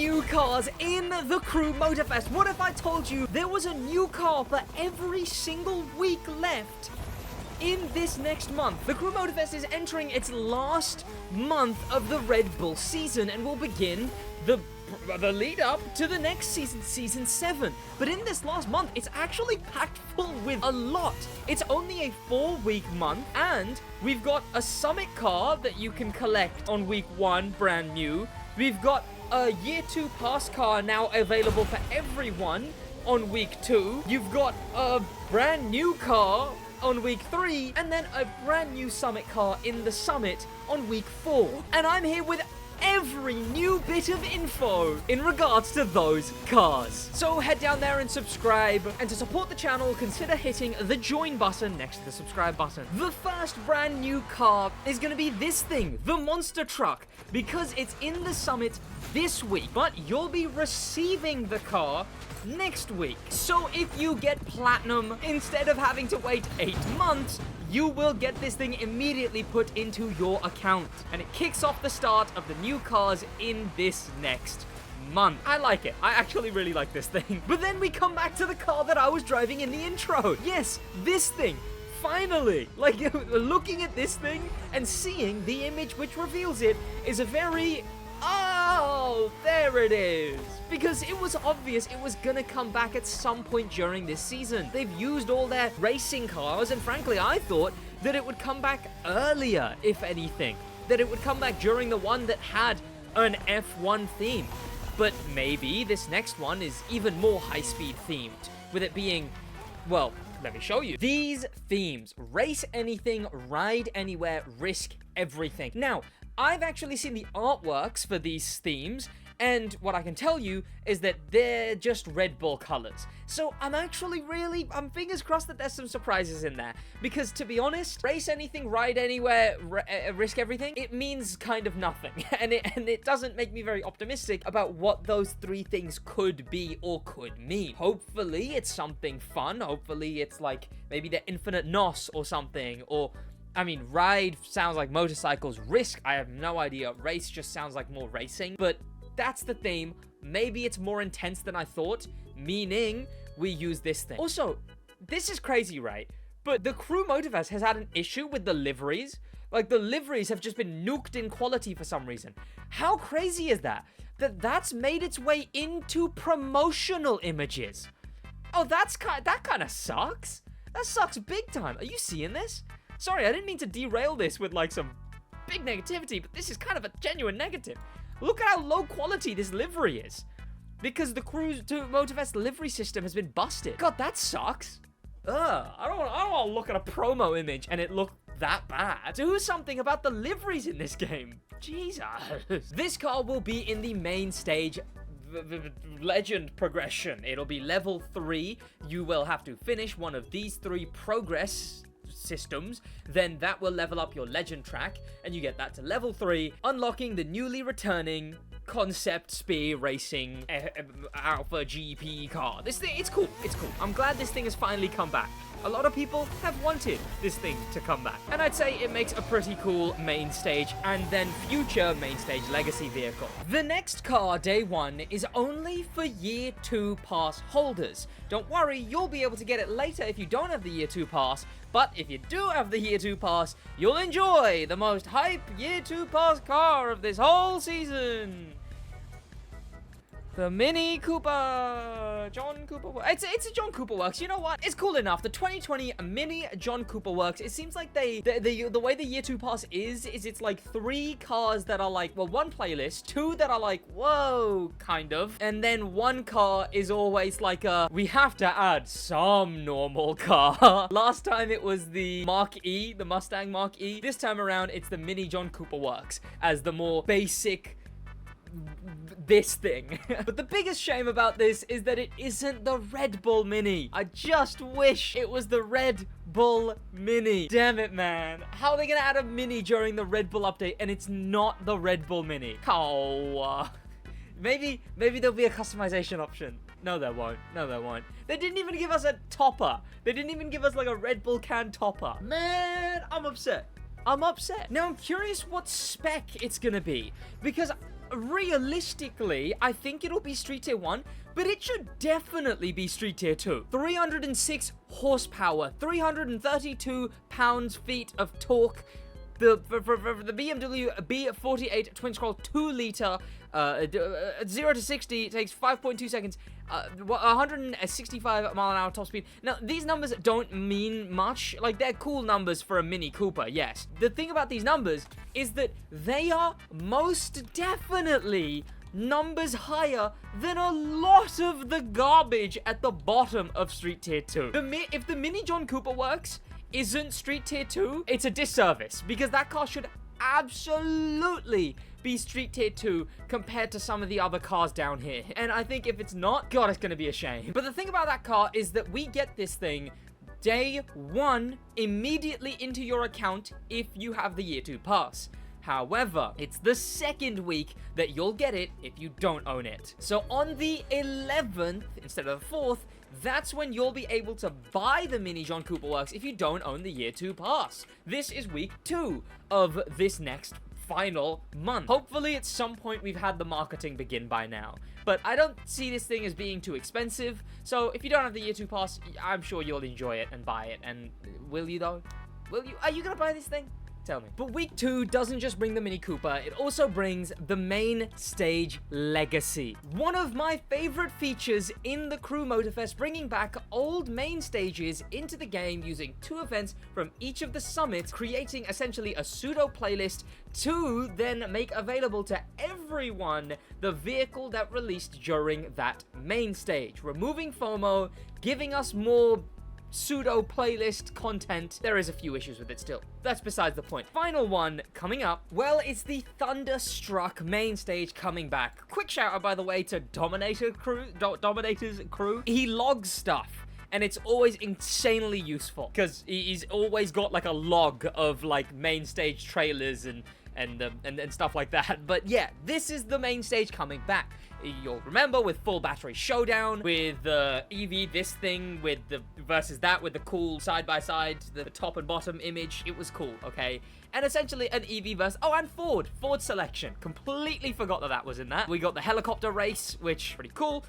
new cars in the Crew Motorfest. What if I told you there was a new car for every single week left in this next month? The Crew Motorfest is entering its last month of the Red Bull season and will begin the lead up to the next season, Season 7. But in this last month, it's actually packed full with a lot. It's only a 4-week month, and we've got a Summit car that you can collect on week 1, brand new. We've got a Year 2 Pass car now available for everyone on week 2. You've got a brand new car on week 3, and then a brand new Summit car in the Summit on week 4. And I'm here with every new bit of info in regards to those cars. So head down there and subscribe, and to support the channel, consider hitting the join button next to the subscribe button. The first brand new car is going to be this thing, the Monster Truck, because it's in the Summit this week, but you'll be receiving the car next week. So if you get Platinum, instead of having to wait 8 months, you will get this thing immediately put into your account. And it kicks off the start of the new cars in this next month. I like it. I actually really like this thing. But then we come back to the car that I was driving in the intro. Yes, this thing. Finally, like, looking at this thing and seeing the image which reveals it is a very... Oh, there it is. Because it was obvious it was gonna come back at some point during this season. They've used all their racing cars, and frankly, I thought that it would come back earlier, if anything. That it would come back during the one that had an F1 theme. But maybe this next one is even more high-speed themed, with it being, well, let me show you. These themes: race anything, ride anywhere, risk everything. Now, I've actually seen the artworks for these themes, and what I can tell you is that they're just Red Bull colors. So I'm actually I'm fingers crossed that there's some surprises in there. Because to be honest, race anything, ride anywhere, risk everything, it means kind of nothing. and it doesn't make me very optimistic about what those 3 things could be or could mean. Hopefully it's something fun. Hopefully it's like maybe the Infinite NOS or something, or... I mean, ride sounds like motorcycles. Risk, I have no idea. Race just sounds like more racing. But that's the theme. Maybe it's more intense than I thought, meaning we use this thing. Also, this is crazy, right? But the Crew Motorfest has had an issue with the liveries. Like, the liveries have just been nuked in quality for some reason. How crazy is that? That's made its way into promotional images. Oh, that kind of sucks. That sucks big time. Are you seeing this? Sorry, I didn't mean to derail this with, like, some big negativity, but this is kind of a genuine negative. Look at how low quality this livery is. Because the Crew Motorfest livery system has been busted. God, that sucks. Ugh, I don't want to look at a promo image and it look that bad. Do something about the liveries in this game. Jesus. This car will be in the main stage legend progression. It'll be level 3. You will have to finish one of these 3 progress systems, then that will level up your legend track, and you get that to level 3, unlocking the newly returning concept spear racing alpha GP car. This thing, it's cool. I'm glad this thing has finally come back. A lot of people have wanted this thing to come back, and I'd say it makes a pretty cool main stage and then future main stage legacy vehicle. The next car, day 1, is only for Year 2 pass holders. Don't worry, you'll be able to get it later if you don't have the Year 2 pass, but if you do have the Year 2 pass, you'll enjoy the most hype Year 2 pass car of this whole season. The Mini Cooper John Cooper Works. It's a John Cooper Works. You know what? It's cool enough. The 2020 Mini John Cooper Works. It seems like the way the Year 2 pass is it's like 3 cars that are like, well, 1 playlist, 2 that are like, whoa, kind of, and then 1 car is always like a, we have to add some normal car. Last time it was the Mark E, the Mustang Mark E. This time around, it's the Mini John Cooper Works as the more basic this thing. But the biggest shame about this is that it isn't the Red Bull Mini. I just wish it was the Red Bull Mini. Damn it, man. How are they gonna add a Mini during the Red Bull update and it's not the Red Bull Mini? Oh. Maybe there'll be a customization option. No, there won't. No, there won't. They didn't even give us a topper. They didn't even give us like a Red Bull can topper. Man, I'm upset. I'm upset. Now, I'm curious what spec it's gonna be, because realistically, I think it'll be Street Tier 1, but it should definitely be Street Tier 2. 306 horsepower, 332 pounds-feet of torque. For the BMW B48 twin-scroll 2-liter, 0 to 60 takes 5.2 seconds, 165 mile an hour top speed. Now, these numbers don't mean much. Like, they're cool numbers for a Mini Cooper, yes. The thing about these numbers is that they are most definitely numbers higher than a lot of the garbage at the bottom of Street Tier 2. If the Mini John Cooper Works isn't Street Tier 2, it's a disservice, because that car should absolutely be Street Tier 2 compared to some of the other cars down here. And I think if it's not, God, it's gonna be a shame. But the thing about that car is that we get this thing day 1 immediately into your account if you have the Year 2 pass. However, it's the second week that you'll get it if you don't own it. So on the 11th, instead of the 4th, that's when you'll be able to buy the Mini John Cooper Works if you don't own the Year 2 pass. This is week 2 of this next final month. Hopefully at some point we've had the marketing begin by now. But I don't see this thing as being too expensive, so if you don't have the Year 2 pass, I'm sure you'll enjoy it and buy it. And will you though? Will you? Are you gonna buy this thing? Tell me. But week 2 doesn't just bring the Mini Cooper, it also brings the Mainstage Legacy. One of my favorite features in the Crew Motorfest, bringing back old main stages into the game using 2 events from each of the summits, creating essentially a pseudo playlist to then make available to everyone the vehicle that released during that main stage, removing FOMO, giving us more pseudo playlist content. There is a few issues with it still. That's besides the point. Final one coming up, well, it's the Thunderstruck main stage coming back. Quick shout out, by the way, to Dominator's crew. He logs stuff, and it's always insanely useful because he's always got like a log of like main stage trailers and stuff like that. But yeah, this is the main stage coming back. You'll remember with full battery showdown, with the EV this thing, with the versus that, with the cool side-by-side, the top and bottom image. It was cool, okay? And essentially an EV versus, oh, and Ford selection. Completely forgot that was in that. We got the helicopter race, which pretty cool.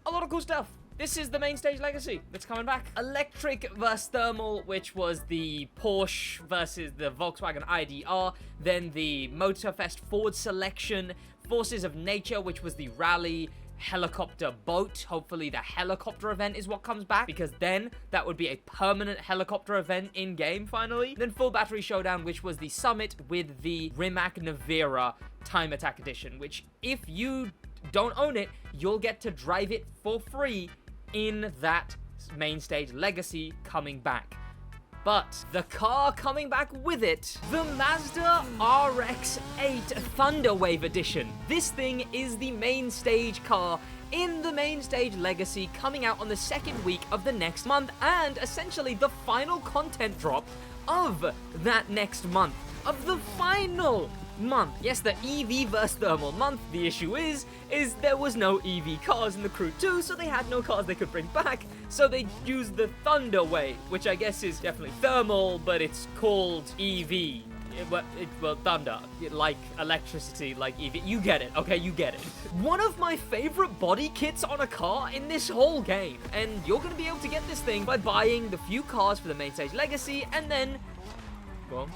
A lot of cool stuff. This is the Mainstage Legacy that's coming back. Electric versus thermal, which was the Porsche versus the Volkswagen IDR. Then the Motorfest Ford selection. Forces of Nature, which was the rally helicopter boat. Hopefully the helicopter event is what comes back, because then that would be a permanent helicopter event in game finally. Then Full Battery Showdown, which was the summit with the Rimac Nevera Time Attack Edition, which if you don't own it, you'll get to drive it for free in that main stage Legacy coming back. But the car coming back with it, the Mazda RX-8 Thunderwave Edition. This thing is the main stage car in the main stage Legacy, coming out on the second week of the next month, and essentially the final content drop of that next month, of the final month. Yes, the EV versus thermal month. The issue is there was no EV cars in the Crew 2, so they had no cars they could bring back, so they used the Thunderwave, which I guess is definitely thermal, but it's called EV. Well, thunder, like electricity, like EV. You get it, okay? You get it. One of my favorite body kits on a car in this whole game, and you're gonna be able to get this thing by buying the few cars for the main stage Legacy, and then, well,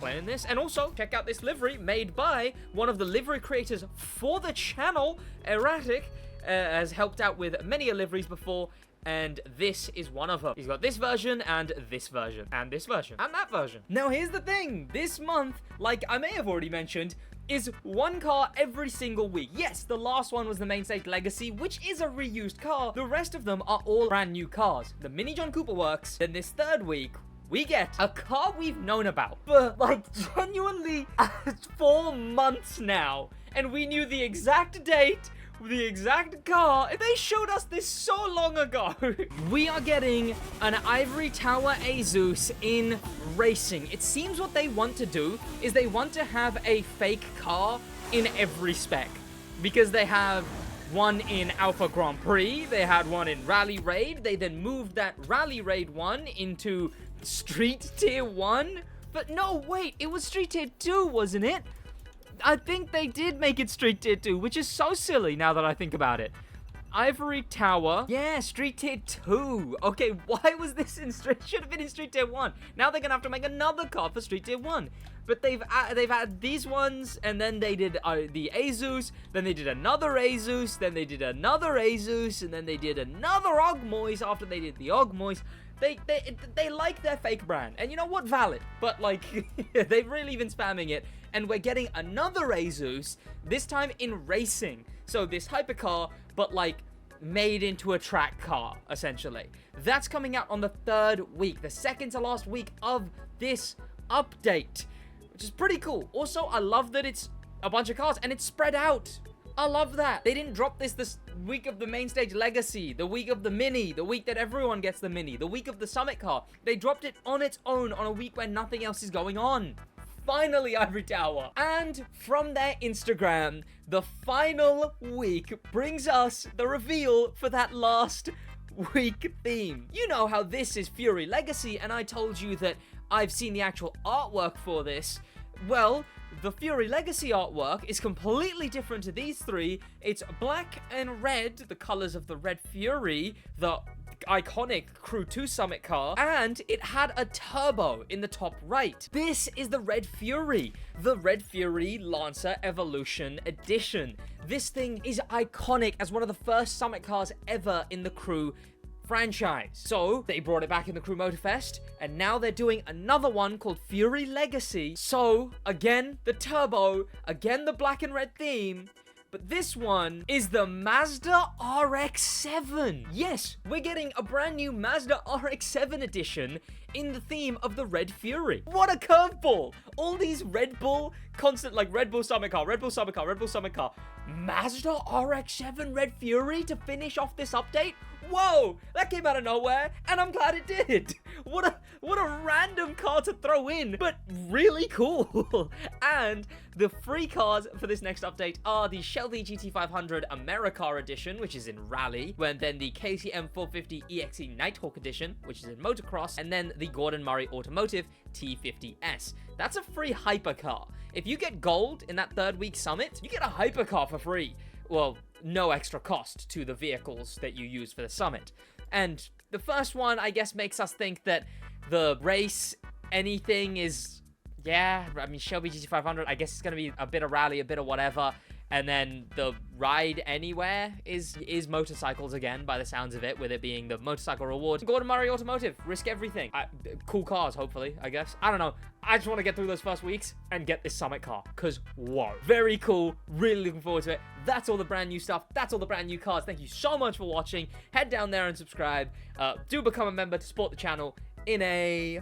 playing this. And also check out this livery made by one of the livery creators for the channel. Erratic has helped out with many liveries before, and this is one of them. He's got this version and this version and this version and that version. Now here's the thing, this month, like I may have already mentioned, is one car every single week. Yes, the last one was the main stage Legacy, which is a reused car. The rest of them are all brand new cars. The Mini John Cooper Works. Then this third week, we get a car we've known about for, like, genuinely 4 months now. And we knew the exact date, the exact car. They showed us this so long ago. We are getting an Ivory Tower Aezus in racing. It seems what they want to do is they want to have a fake car in every spec. Because they have one in Alpha Grand Prix, they had one in Rally Raid, they then moved that Rally Raid one into Street Tier 1? But no, wait, it was Street Tier 2, wasn't it? I think they did make it Street Tier 2, which is so silly now that I think about it. Ivory Tower. Yeah, Street Tier 2. Okay, why was this in Street... Should have been in Street Tier 1. Now they're going to have to make another car for Street Tier 1. But they've had these ones, and then they did the Aezus, then they did another Aezus, then they did another Aezus, and then they did another Ogmois after they did the Ogmois. They like their fake brand, and you know what? Valid. But, like, they've really been spamming it, and we're getting another Aezus, this time in racing. So this hypercar, but, like, made into a track car, essentially. That's coming out on the 3rd week, the second to last week of this update, which is pretty cool. Also, I love that it's a bunch of cars, and it's spread out. I love that. They didn't drop this week of the Mainstage Legacy, the week of the Mini, the week that everyone gets the Mini, the week of the Summit car. They dropped it on its own on a week where nothing else is going on. Finally, Ivory Tower. And from their Instagram, the final week brings us the reveal for that last week theme. You know how this is Fury Legacy, and I told you that I've seen the actual artwork for this. Well, the Fury Legacy artwork is completely different to these three. It's black and red, the colors of the Red Fury, the iconic Crew 2 Summit car, and it had a turbo in the top right. This is the Red Fury, the Red Fury Lancer Evolution Edition. This thing is iconic as one of the first Summit cars ever in the Crew franchise. So they brought it back in the Crew Motorfest, and now they're doing another one called Fury Legacy. So again, the turbo, again the black and red theme, but this one is the Mazda RX7. Yes, we're getting a brand new Mazda RX7 edition in the theme of the Red Fury. What a curveball! All these Red Bull, constant, like Red Bull Summit car, Red Bull Summit car, Red Bull Summit car. Mazda RX7 Red Fury to finish off this update? Whoa, that came out of nowhere, and I'm glad it did. What a random car to throw in, but really cool. And the free cars for this next update are the Shelby GT500 Americar Edition, which is in Rally, and then the KTM 450 EXE Nighthawk Edition, which is in Motocross, and then the Gordon Murray Automotive T50S. That's a free hypercar. If you get gold in that 3rd week summit, you get a hypercar for free. Well, no extra cost to the vehicles that you use for the summit. And the first one, I guess, makes us think that the race anything is, yeah, I mean, Shelby GT500, I guess it's going to be a bit of rally, a bit of whatever. And then the ride anywhere is motorcycles again, by the sounds of it, with it being the motorcycle reward. Gordon Murray Automotive, risk everything. Cool cars, hopefully, I guess. I don't know. I just want to get through those first weeks and get this Summit car, because whoa. Very cool. Really looking forward to it. That's all the brand new stuff. That's all the brand new cars. Thank you so much for watching. Head down there and subscribe. Do become a member to support the channel in a